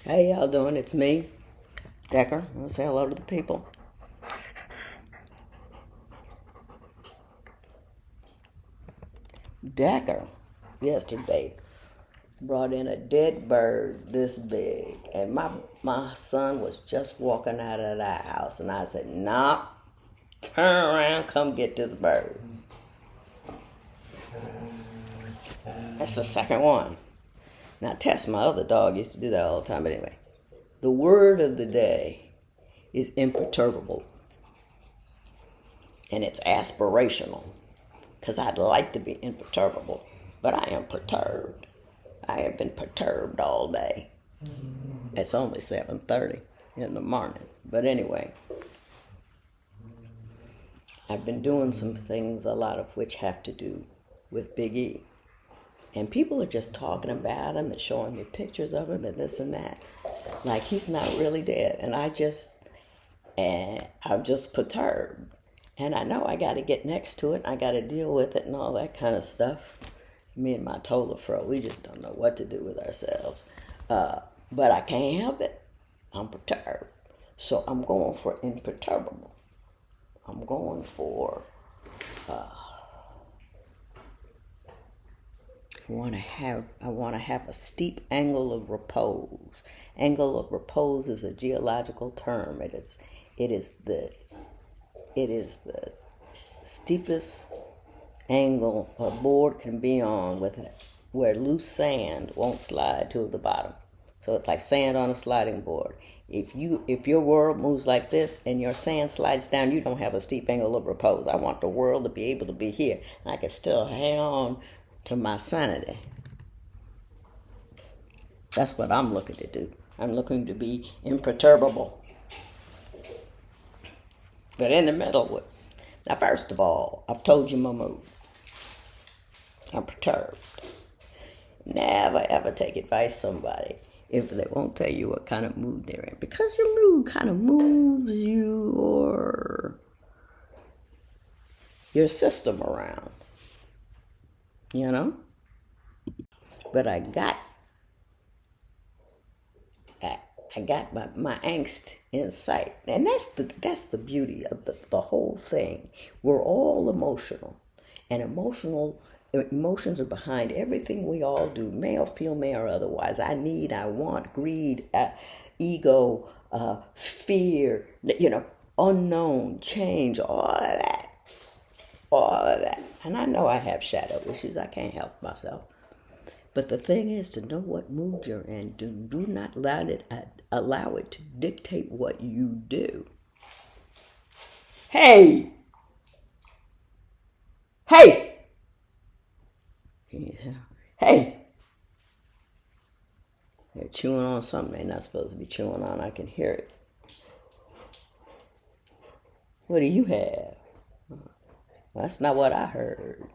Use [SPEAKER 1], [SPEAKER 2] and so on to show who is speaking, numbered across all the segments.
[SPEAKER 1] Hey, y'all doing? It's me, Decker. I want to say hello to the people. Decker, yesterday, brought in a dead bird this big, and my son was just walking out of the house, and I said, "Nah, turn around, come get this bird." That's the second one. Now, Tess, my other dog, used to do that all the time. But anyway, the word of the day is imperturbable, and it's aspirational. Because I'd like to be imperturbable, but I am perturbed. I have been perturbed all day. It's only 7:30 in the morning. But anyway, I've been doing some things, a lot of which have to do with Big E. And people are just talking about him and showing me pictures of him and this and that. Like he's not really dead. And I'm just perturbed. And I know I got to get next to it. I got to deal with it and all that kind of stuff. Me and my Tola Fro, we just don't know what to do with ourselves. But I can't help it. I'm perturbed. So I'm going for imperturbable. I'm going for, I want to have a steep angle of repose. Angle of repose is a geological term. It is the steepest angle a board can be on with it, where loose sand won't slide to the bottom. So it's like sand on a sliding board. If your world moves like this and your sand slides down, you don't have a steep angle of repose. I want the world to be able to be here, and I can still hang on to my sanity. That's what I'm looking to do. I'm looking to be imperturbable. But in the middle, now first of all, I've told you my mood. I'm perturbed. Never ever take advice from somebody if they won't tell you what kind of mood they're in. Because your mood kind of moves your system around. You know? But I got my angst in sight. And that's the beauty of the whole thing. We're all emotional. And emotions are behind everything we all do, male, female, or otherwise. I want, greed, ego, fear, unknown, change, all of that. All of that. And I know I have shadow issues. I can't help myself. But the thing is to know what mood you're in. Do not allow it to dictate what you do. Hey! Hey! Hey! They're chewing on something they're not supposed to be chewing on. I can hear it. What do you have? That's not what I heard.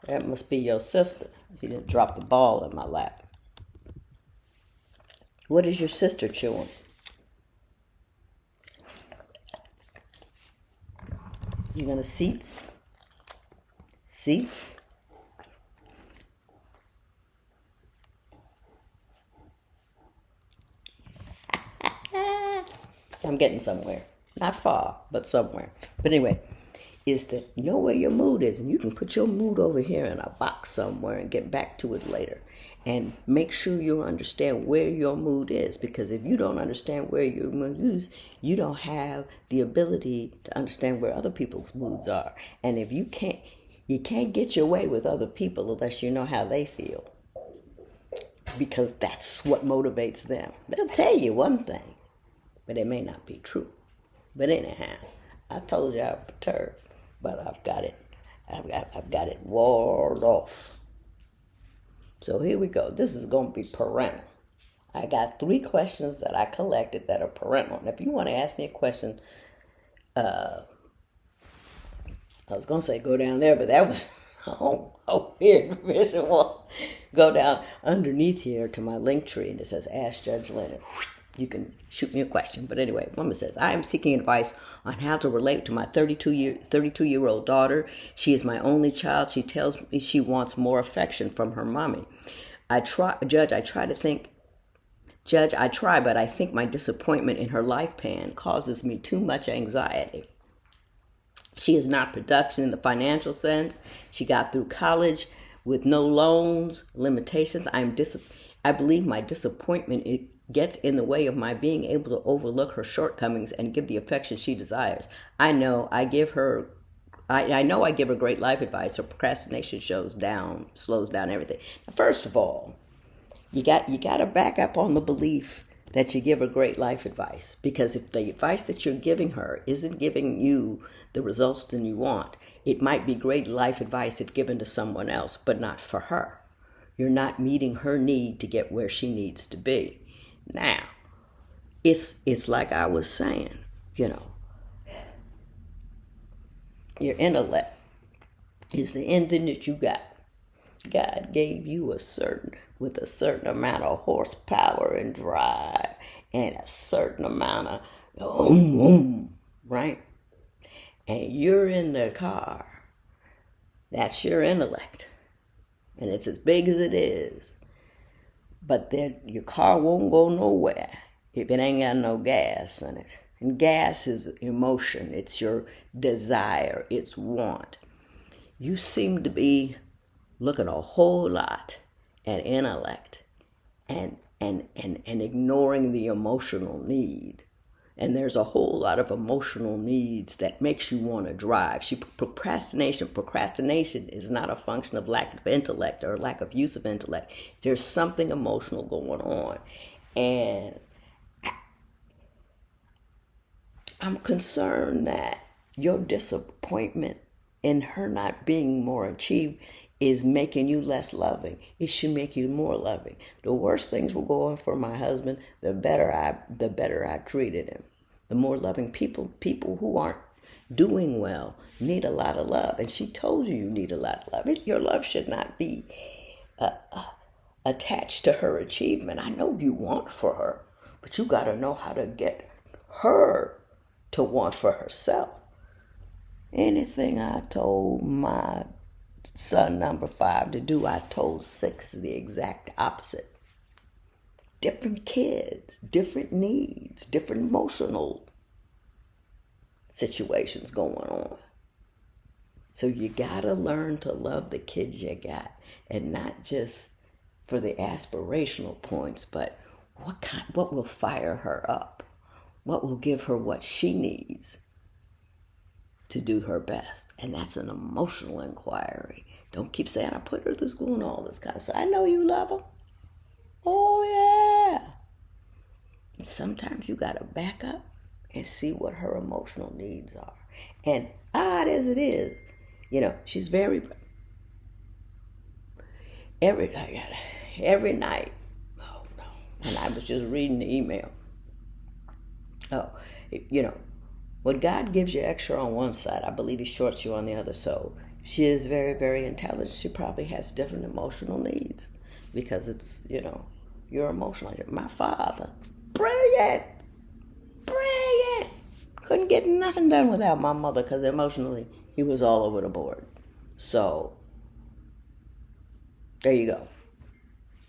[SPEAKER 1] That must be your sister. She didn't drop the ball in my lap. What is your sister chewing? You gonna seats? Seats? I'm getting somewhere. Not far, but somewhere. But anyway, is to know where your mood is. And you can put your mood over here in a box somewhere and get back to it later. And make sure you understand where your mood is. Because if you don't understand where your mood is, you don't have the ability to understand where other people's moods are. And if you can't get your way with other people unless you know how they feel. Because that's what motivates them. They'll tell you one thing, but it may not be true. But anyhow, I told you I'm perturbed, but I've got it walled off. So here we go. This is going to be parental. I got 3 questions that I collected that are parental. And if you want to ask me a question, I was going to say go down there, but that was here, Division 1. Go down underneath here to my link tree, and it says Ask Judge Leonard. You can shoot me a question. But anyway, Mama says, I am seeking advice on how to relate to my 32-year-old daughter. She is my only child. She tells me she wants more affection from her mommy. Judge, I try, but I think my disappointment in her life plan causes me too much anxiety. She is not production in the financial sense. She got through college with no loans, limitations. I believe my disappointment it gets in the way of my being able to overlook her shortcomings and give the affection she desires. I know I give her great life advice. Her procrastination slows down everything. Now, first of all, you got to back up on the belief that you give her great life advice, because if the advice that you're giving her isn't giving you the results that you want, it might be great life advice if given to someone else, but not for her. You're not meeting her need to get where she needs to be. Now, it's like I was saying, your intellect is the engine that you got. God gave you with a certain amount of horsepower and drive and a certain amount of right? And you're in the car. That's your intellect. And it's as big as it is. But then your car won't go nowhere if it ain't got no gas in it. And gas is emotion. It's your desire. It's want. You seem to be looking a whole lot at intellect and ignoring the emotional need. And there's a whole lot of emotional needs that makes you want to drive. Procrastination is not a function of lack of intellect or lack of use of intellect. There's something emotional going on. And I'm concerned that your disappointment in her not being more achieved is making you less loving. It should make you more loving. The worse things were going for my husband, the better I treated him. The more loving people who aren't doing well need a lot of love. And she told you need a lot of love. Your love should not be attached to her achievement. I know you want for her, but you got to know how to get her to want for herself. Anything I told my son number 5 to do, I told 6 the exact opposite. Different kids, different needs, different emotional situations going on. So you gotta learn to love the kids you got, and not just for the aspirational points, but what will fire her up? What will give her what she needs to do her best? And that's an emotional inquiry. Don't keep saying, I put her through school and all this kind of stuff. I know you love her. Oh, yeah. Sometimes you got to back up and see what her emotional needs are. And odd as it is, she's very, every night, oh no, and I was just reading the email. What God gives you extra on one side, I believe He shorts you on the other. So she is very, very intelligent. She probably has different emotional needs because it's, you're emotional. My father, brilliant. Couldn't get nothing done without my mother because emotionally he was all over the board. So there you go.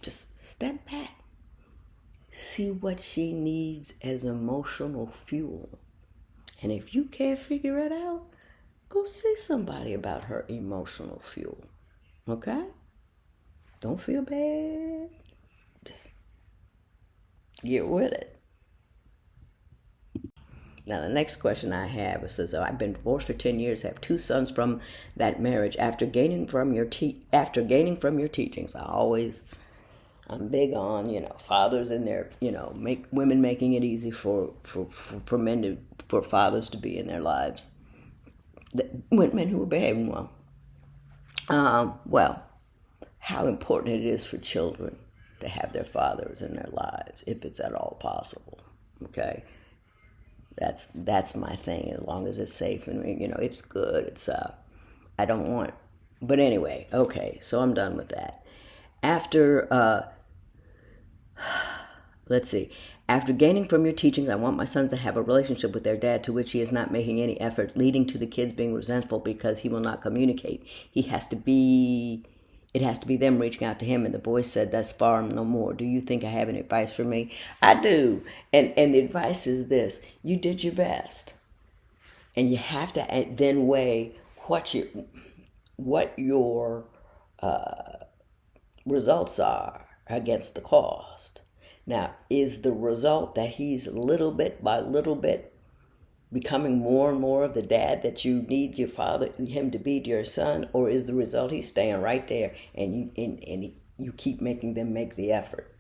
[SPEAKER 1] Just step back. See what she needs as emotional fuel. And if you can't figure it out, go see somebody about her emotional fuel. Okay? Don't feel bad. Just get with it. Now, the next question I have says, I've been divorced for 10 years, have 2 sons from that marriage. After gaining from your teachings, I'm big on, fathers in there, women making it easy for fathers to be in their lives. Men who are behaving well. How important it is for children to have their fathers in their lives, if it's at all possible. Okay? That's my thing, as long as it's safe and, it's good. It's, I don't want, but anyway, okay, so I'm done with that. After, let's see. After gaining from your teachings, I want my sons to have a relationship with their dad to which he is not making any effort, leading to the kids being resentful because he will not communicate. He has to be It has to be them reaching out to him. And the boy said, "That's far no more. Do you think I have any advice for me?" I do. And the advice is this: you did your best. And you have to then weigh what your results are against the cost. Now, is the result that he's little bit by little bit becoming more and more of the dad that you need him to be to your son, or is the result he's staying right there and you keep making them make the effort?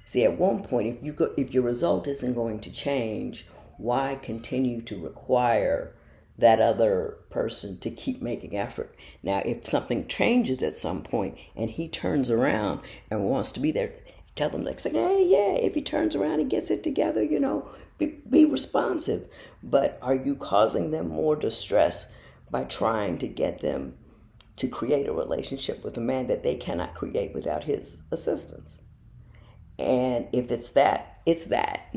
[SPEAKER 1] See, at one point, if your result isn't going to change, why continue to require that other person to keep making effort? Now, if something changes at some point and he turns around and wants to be there, tell them, like, say, hey, yeah, if he turns around and gets it together, be responsive. But are you causing them more distress by trying to get them to create a relationship with a man that they cannot create without his assistance? And if it's that, it's that.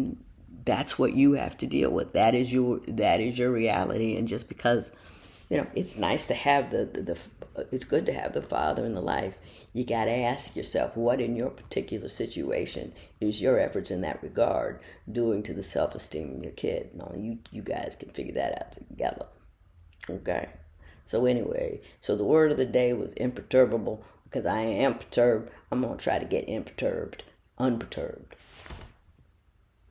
[SPEAKER 1] That's what you have to deal with. That is your reality. And just because, it's nice to have it's good to have the father in the life. You got to ask yourself, what in your particular situation is your efforts in that regard doing to the self-esteem of your kid? No, you guys can figure that out together. Okay. So anyway, the word of the day was imperturbable, because I am perturbed. I'm going to try to get unperturbed.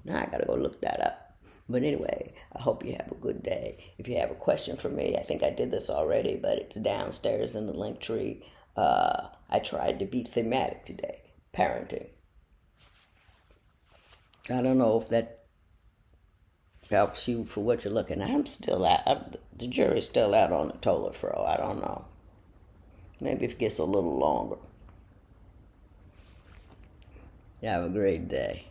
[SPEAKER 1] Now I got to go look that up. But anyway, I hope you have a good day. If you have a question for me, I think I did this already, but it's downstairs in the link tree. I tried to be thematic today. Parenting. I don't know if that helps you for what you're looking at. I'm still out. The jury's still out on the toilet fro. I don't know. Maybe if it gets a little longer. You have a great day.